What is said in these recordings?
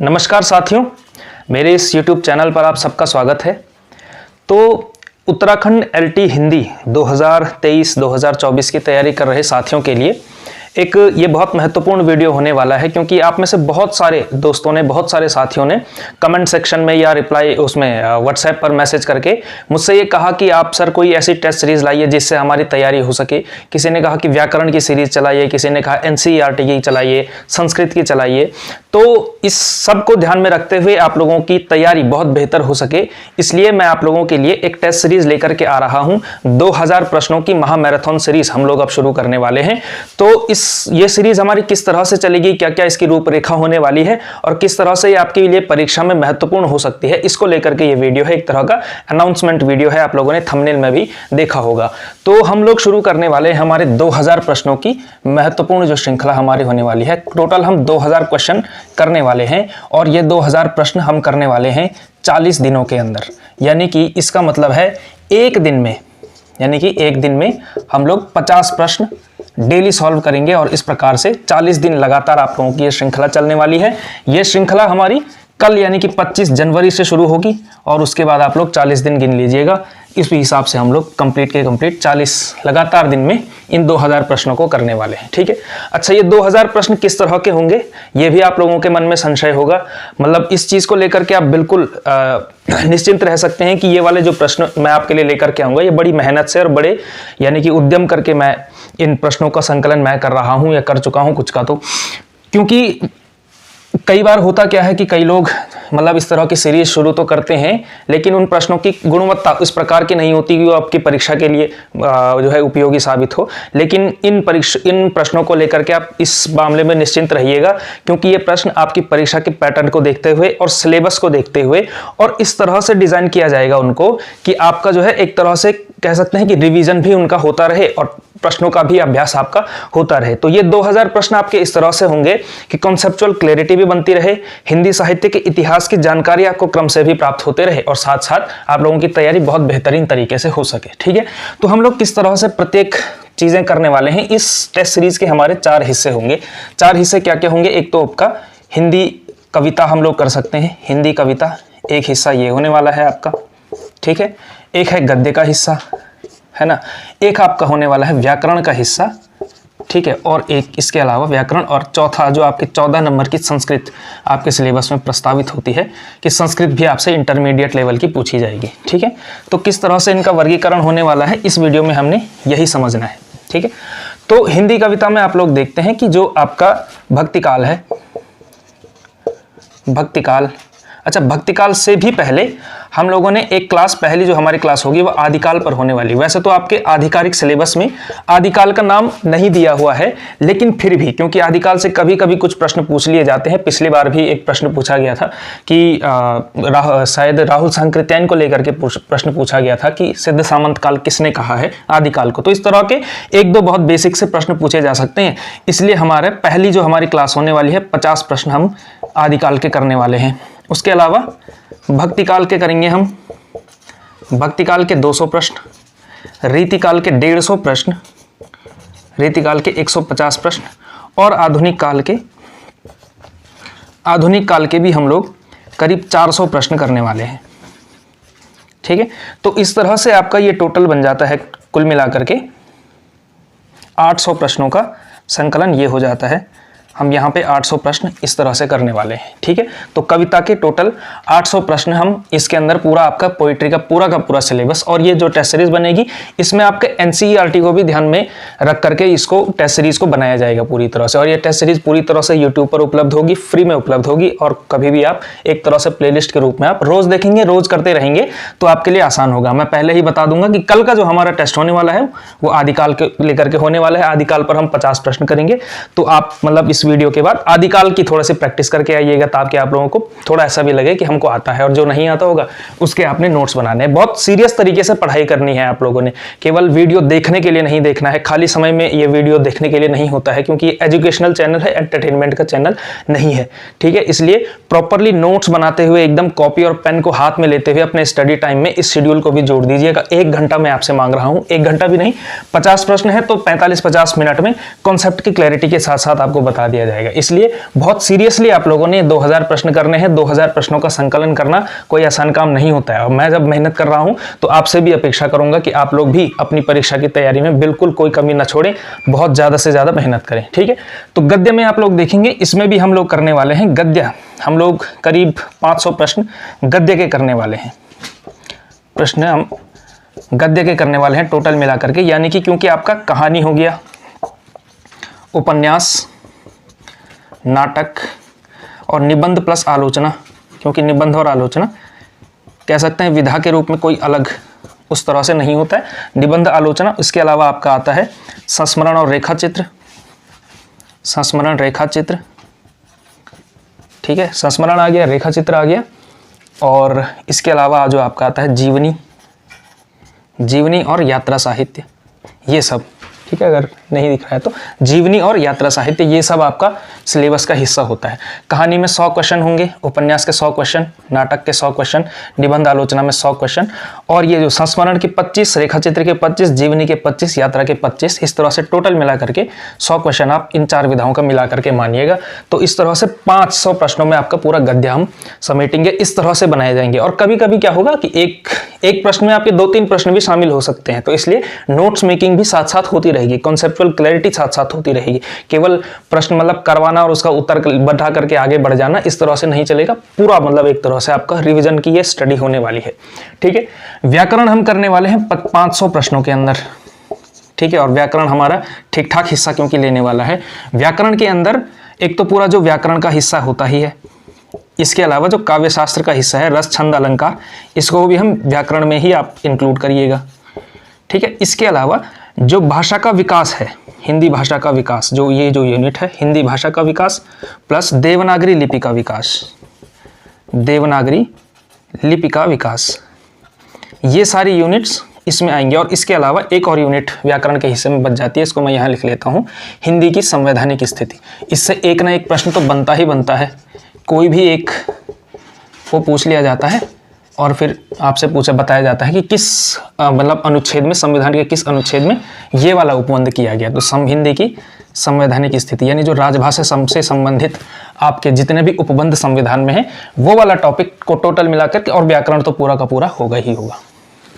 नमस्कार साथियों, मेरे इस YouTube चैनल पर आप सबका स्वागत है। तो उत्तराखंड LT हिंदी 2023-2024 की तैयारी कर रहे साथियों के लिए ये बहुत महत्वपूर्ण वीडियो होने वाला है, क्योंकि आप में से बहुत सारे दोस्तों ने, बहुत सारे साथियों ने कमेंट सेक्शन में या रिप्लाई उसमें व्हाट्सएप पर मैसेज करके मुझसे ये कहा कि आप सर कोई ऐसी टेस्ट सीरीज़ लाइए जिससे हमारी तैयारी हो सके। किसी ने कहा कि व्याकरण की सीरीज़ चलाइए, किसी ने कहा NCERT की चलाइए, संस्कृत की चलाइए। तो इस सब को ध्यान में रखते हुए आप लोगों की तैयारी बहुत बेहतर हो सके, इसलिए मैं आप लोगों के लिए एक टेस्ट सीरीज़ लेकर के आ रहा हूँ। 2000 प्रश्नों की महामैराथन सीरीज़ हम लोग अब शुरू करने वाले हैं। तो ये सीरीज हमारी किस तरह से चलेगी, क्या क्या इसकी रूपरेखा होने वाली है और किस तरह से ये आपके लिए परीक्षा में महत्वपूर्ण हो सकती है, इसको लेकर के ये वीडियो है। एक तरह का अनाउंसमेंट वीडियो है, आप लोगों ने थंबनेल में भी देखा होगा। तो हम लोग शुरू करने वाले हैं हमारे 2000 प्रश्नों की महत्वपूर्ण जो श्रृंखला हमारी होने वाली है। टोटल हम 2000 क्वेश्चन करने वाले हैं और ये 2000 प्रश्न हम करने वाले हैं 40 दिनों के अंदर। यानी कि इसका मतलब है एक दिन में हम लोग 50 प्रश्न डेली सॉल्व करेंगे और इस प्रकार से 40 दिन लगातार आप लोगों की ये श्रृंखला चलने वाली है। ये श्रृंखला हमारी कल यानी कि 25 जनवरी से शुरू होगी और उसके बाद आप लोग 40 दिन गिन लीजिएगा। इस हिसाब से हम लोग कंप्लीट 40 लगातार दिन में इन 2000 प्रश्नों को करने वाले हैं। ठीक है। अच्छा, ये 2000 प्रश्न किस तरह के होंगे, ये भी आप लोगों के मन में संशय होगा। मतलब इस चीज को लेकर के आप बिल्कुल निश्चिंत रह सकते हैं कि ये वाले जो प्रश्न मैं आपके लिए लेकर के आऊंगा, ये बड़ी मेहनत से और बड़े यानी कि उद्यम करके मैं इन प्रश्नों का संकलन मैं कर रहा हूं या कर चुका हूं कुछ का। तो क्योंकि कई बार होता क्या है कि कई लोग मतलब इस तरह की सीरीज शुरू तो करते हैं, लेकिन उन प्रश्नों की गुणवत्ता इस प्रकार की नहीं होती कि वो आपकी परीक्षा के लिए जो है उपयोगी साबित हो। लेकिन इन प्रश्नों को लेकर के आप इस मामले में निश्चिंत रहिएगा, क्योंकि ये प्रश्न आपकी परीक्षा के पैटर्न को देखते हुए और सिलेबस को देखते हुए और इस तरह से डिजाइन किया जाएगा उनको कि आपका जो है एक तरह से कह सकते हैं कि रिवीजन भी उनका होता रहे और प्रश्नों का भी अभ्यास आपका होता रहे। तो ये 2000 प्रश्न आपके इस तरह से होंगे कि कॉन्सेप्चुअल क्लैरिटी भी बनती रहे, हिंदी साहित्य के इतिहास की जानकारी आपको क्रम से भी प्राप्त होते रहे और साथ साथ आप लोगों की तैयारी बहुत बेहतरीन तरीके से हो सके। ठीक है। तो हम लोग किस तरह से प्रत्येक चीजें करने वाले हैं, इस टेस्ट सीरीज के हमारे 4 हिस्से होंगे। 4 हिस्से क्या क्या होंगे, एक तो आपका हिंदी कविता हम लोग कर सकते हैं, हिंदी कविता एक हिस्सा ये होने वाला है आपका। ठीक है। एक है गद्य का हिस्सा, है ना। एक आपका होने वाला है व्याकरण का हिस्सा। ठीक है। और एक इसके अलावा व्याकरण, और चौथा जो आपके 14 नंबर की संस्कृत आपके सिलेबस में प्रस्तावित होती है कि संस्कृत भी आपसे इंटरमीडिएट लेवल की पूछी जाएगी। ठीक है। तो किस तरह से इनका वर्गीकरण होने वाला है इस वीडियो में हमने यही समझना है। ठीक है। तो हिंदी कविता में आप लोग देखते हैं कि जो आपका भक्तिकाल है, भक्तिकाल, अच्छा भक्तिकाल से भी पहले हम लोगों ने एक क्लास, पहली जो हमारी क्लास होगी वो आदिकाल पर होने वाली। वैसे तो आपके आधिकारिक सिलेबस में आदिकाल का नाम नहीं दिया हुआ है, लेकिन फिर भी क्योंकि आदिकाल से कभी कभी कुछ प्रश्न पूछ लिए जाते हैं। पिछली बार भी एक प्रश्न पूछा गया था कि शायद राहुल सांकृत्यायन को लेकर के प्रश्न पूछा गया था कि सिद्ध सामंत काल किसने कहा है आदिकाल को। तो इस तरह के 1-2 बहुत बेसिक से प्रश्न पूछे जा सकते हैं, इसलिए हमारे पहली जो हमारी क्लास होने वाली है 50 प्रश्न हम आदिकाल के करने वाले हैं। उसके अलावा भक्तिकाल के करेंगे हम, भक्तिकाल के 200 प्रश्न, रीतिकाल के 150 प्रश्न, रीतिकाल के 150 प्रश्न और आधुनिक काल के भी हम लोग करीब 400 प्रश्न करने वाले हैं। ठीक है। तो इस तरह से आपका ये टोटल बन जाता है, कुल मिलाकर के 800 प्रश्नों का संकलन ये हो जाता है। हम यहाँ पे 800 प्रश्न इस तरह से करने वाले हैं। ठीक है। तो कविता के टोटल 800 प्रश्न हम इसके अंदर पूरा आपका पोइट्री का पूरा सिलेबस, और ये जो टेस्ट सीरीज बनेगी इसमें आपके NCERT को भी ध्यान में रख करके इसको टेस्ट सीरीज को बनाया जाएगा पूरी तरह से। और ये टेस्ट सीरीज पूरी तरह से यूट्यूब पर उपलब्ध होगी, फ्री में उपलब्ध होगी, और कभी भी आप एक तरह से प्लेलिस्ट के रूप में आप रोज देखेंगे, रोज करते रहेंगे तो आपके लिए आसान होगा। मैं पहले ही बता दूंगा कि कल का जो हमारा टेस्ट होने वाला है वो आदिकाल के लेकर के होने वाला है। आदिकाल पर हम 50 प्रश्न करेंगे। तो आप मतलब इस वीडियो के बाद आदिकाल की थोड़ा सी प्रैक्टिस करके आइएगा, ताकि आप लोगों को थोड़ा ऐसा भी लगे कि हमको आता है, और जो नहीं आता होगा उसके आपने नोट्स बनाने हैं। बहुत सीरियस तरीके से पढ़ाई करनी है आप लोगों ने, केवल वीडियो देखने के लिए नहीं देखना है, खाली समय में ये वीडियो देखने के लिए नहीं होता है, क्योंकि ये एजुकेशनल चैनल है, एंटरटेनमेंट का चैनल नहीं है। ठीक है। इसलिए प्रॉपरली नोट्स बनाते हुए एकदम कॉपी और पेन को हाथ में लेते हुए अपने स्टडी टाइम में इस शेड्यूल को भी जोड़ दीजिएगा। 1 घंटा मैं आपसे मांग रहा हूं, 1 घंटा भी नहीं, 50 प्रश्न है तो 45-50 मिनट में कॉन्सेप्ट की क्लैरिटी के साथ साथ आपको बता दिया जाएगा। इसलिए बहुत सीरियसली आप लोगों ने 2000 प्रश्न करने हैं। 2000 प्रश्नों का संकलन करना कोई आसान काम नहीं होता है, और मैं जब मेहनत कर रहा हूं तो आपसे भी अपेक्षा करूंगा कि आप लोग भी अपनी परीक्षा की तैयारी में बिल्कुल कोई कमी ना छोड़ें, बहुत ज़्यादा से ज़्यादा मेहनत करें। ठीक है, तो गद्य में आप लोग देखेंगे, इसमें भी हम लोग करने वाले हैं गद्य। हम लोग करीब 500 प्रश्न गद्य के करने वाले हैं। प्रश्न हम गद्य के करने वाले हैं टोटल मिला करके, यानी कि क्योंकि आपका कहानी हो गया, उपन्यास, नाटक और निबंध प्लस आलोचना, क्योंकि निबंध और आलोचना कह सकते हैं विधा के रूप में कोई अलग उस तरह से नहीं होता है। निबंध, आलोचना, इसके अलावा आपका आता है संस्मरण और रेखाचित्र, संस्मरण, रेखाचित्र। ठीक है, संस्मरण आ गया, रेखाचित्र आ गया, और इसके अलावा जो आपका आता है जीवनी, जीवनी और यात्रा साहित्य, ये सब। ठीक है, अगर नहीं दिख रहा है तो जीवनी और यात्रा साहित्य, ये सब आपका सिलेबस का हिस्सा होता है। कहानी में 100 क्वेश्चन होंगे, उपन्यास के 100 क्वेश्चन, नाटक के 100 क्वेश्चन, निबंध आलोचना में 100 क्वेश्चन, और ये जो संस्मरण के 25, रेखाचित्र के 25, जीवनी के 25, यात्रा के 25, इस तरह से टोटल मिला करके 100 क्वेश्चन आप इन 4 विधाओं का मिला करके मानिएगा। तो इस तरह से 500 प्रश्नों में आपका पूरा गद्य हम समेटेंगे, इस तरह से बनाए जाएंगे। और कभी कभी क्या होगा कि एक प्रश्न में आपके 2-3 प्रश्न भी शामिल हो सकते हैं, तो इसलिए नोट्स मेकिंग भी साथ साथ होती रहेगी, कॉन्सेप्चुअल क्लैरिटी साथ साथ होती रहेगी। केवल प्रश्न मतलब करवाना और उसका उत्तर बढ़ा करके आगे बढ़ जाना, इस तरह से नहीं चलेगा। पूरा मतलब एक तरह से आपका रिवीजन की ये स्टडी होने वाली है। ठीक है, व्याकरण हम करने वाले हैं 500 प्रश्नों के अंदर। ठीक है, और व्याकरण हमारा ठीक ठाक हिस्सा क्योंकि लेने वाला है। व्याकरण के अंदर एक तो पूरा जो व्याकरण का हिस्सा होता ही है, इसके अलावा जो काव्य शास्त्र का हिस्सा है, रस, छंद, अलंकार, इसको भी हम व्याकरण में ही आप इंक्लूड करिएगा। ठीक है, इसके अलावा जो भाषा का विकास है, हिंदी भाषा का विकास, जो ये जो यूनिट है हिंदी भाषा का विकास प्लस देवनागरी लिपि का विकास, देवनागरी लिपि का विकास, ये सारी यूनिट्स इसमें आएंगे। और इसके अलावा एक और यूनिट व्याकरण के हिस्से में बच जाती है, इसको मैं यहाँ लिख लेता हूँ, हिंदी की संवैधानिक स्थिति। इससे एक ना एक प्रश्न तो बनता ही बनता है, कोई भी एक वो पूछ लिया जाता है और फिर आपसे बताया जाता है कि किस मतलब अनुच्छेद में, संविधान के किस अनुच्छेद में ये वाला उपबंध किया गया। तो हिंदी की संवैधानिक स्थिति यानी जो राजभाषा से संबंधित आपके जितने भी उपबंध संविधान में है, वो वाला टॉपिक को टोटल मिलाकर के, और व्याकरण तो पूरा का पूरा होगा ही होगा।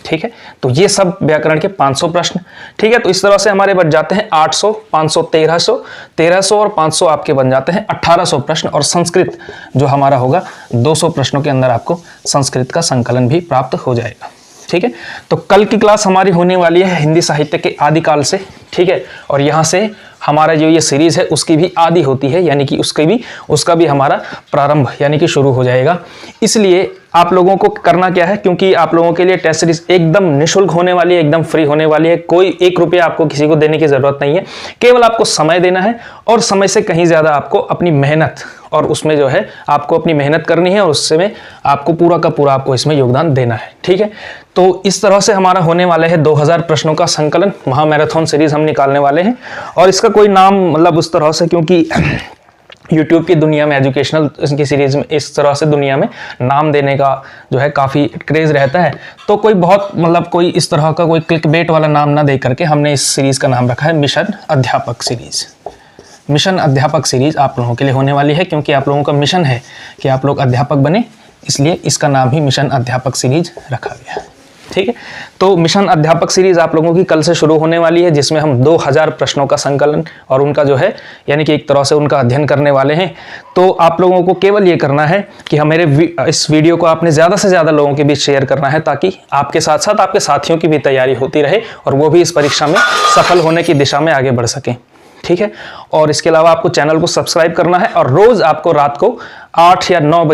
ठीक है, तो ये सब व्याकरण के 500 प्रश्न। ठीक है, तो इस तरह से हमारे बच जाते हैं 800, 500, 1300 और 500 आपके बन जाते हैं 1800 प्रश्न। और संस्कृत जो हमारा होगा 200 प्रश्नों के अंदर आपको संस्कृत का संकलन भी प्राप्त हो जाएगा। ठीक है, तो कल की क्लास हमारी होने वाली है हिंदी साहित्य के आदिकाल से। ठीक है, और यहाँ से हमारा जो ये सीरीज है उसकी भी आदि होती है, यानी कि उसका भी हमारा प्रारंभ यानी कि शुरू हो जाएगा। इसलिए आप लोगों को करना क्या है, क्योंकि आप लोगों के लिए टेस्ट सीरीज एकदम निःशुल्क होने वाली है, एकदम फ्री होने वाली है, कोई 1 रुपया आपको किसी को देने की जरूरत नहीं है। केवल आपको समय देना है, और समय से कहीं ज्यादा आपको अपनी मेहनत, और उसमें जो है आपको अपनी मेहनत करनी है, और उससे आपको पूरा का पूरा आपको इसमें योगदान देना है। ठीक है, तो इस तरह से हमारा होने वाला है 2000 प्रश्नों का संकलन, महामैराथन सीरीज हम निकालने वाले हैं। और इसका कोई नाम मतलब उस तरह से, क्योंकि यूट्यूब की दुनिया में एजुकेशनल की सीरीज में इस तरह से दुनिया में नाम देने का जो है काफ़ी क्रेज रहता है, तो कोई बहुत मतलब कोई इस तरह का कोई क्लिकबेट वाला नाम ना दे करके हमने इस सीरीज का नाम रखा है मिशन अध्यापक सीरीज। मिशन अध्यापक सीरीज आप लोगों के लिए होने वाली है, क्योंकि आप लोगों का मिशन है कि आप लोग अध्यापक बने, इसलिए इसका नाम ही मिशन अध्यापक सीरीज रखा गया है। ठीक है, तो मिशन अध्यापक सीरीज आप लोगों की कल से शुरू होने वाली है, जिसमें हम 2000 प्रश्नों का संकलन और उनका जो है यानी कि एक तरह से उनका अध्ययन करने वाले हैं। तो आप लोगों को केवल ये करना है कि हमारे इस वीडियो को आपने ज़्यादा से ज़्यादा लोगों के बीच शेयर करना है, ताकि आपके साथ साथ आपके साथियों की भी तैयारी होती रहे और वो भी इस परीक्षा में सफल होने की दिशा में आगे बढ़ सकें। ठीक है, और इसके अलावा आपको चैनल को सब्सक्राइब करना है, और रोज़ आपको रात को 8 या 9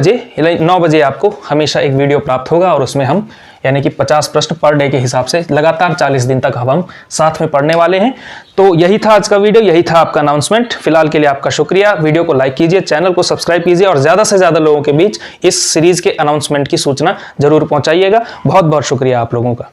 बजे आपको हमेशा एक वीडियो प्राप्त होगा, और उसमें हम यानी कि 50 प्रश्न पर डे के हिसाब से लगातार 40 दिन तक हम साथ में पढ़ने वाले हैं। तो यही था आज का वीडियो, यही था आपका अनाउंसमेंट। फिलहाल के लिए आपका शुक्रिया। वीडियो को लाइक कीजिए, चैनल को सब्सक्राइब कीजिए, और ज़्यादा से ज़्यादा लोगों के बीच इस सीरीज़ के अनाउंसमेंट की सूचना जरूर पहुँचाइएगा। बहुत बहुत शुक्रिया आप लोगों का।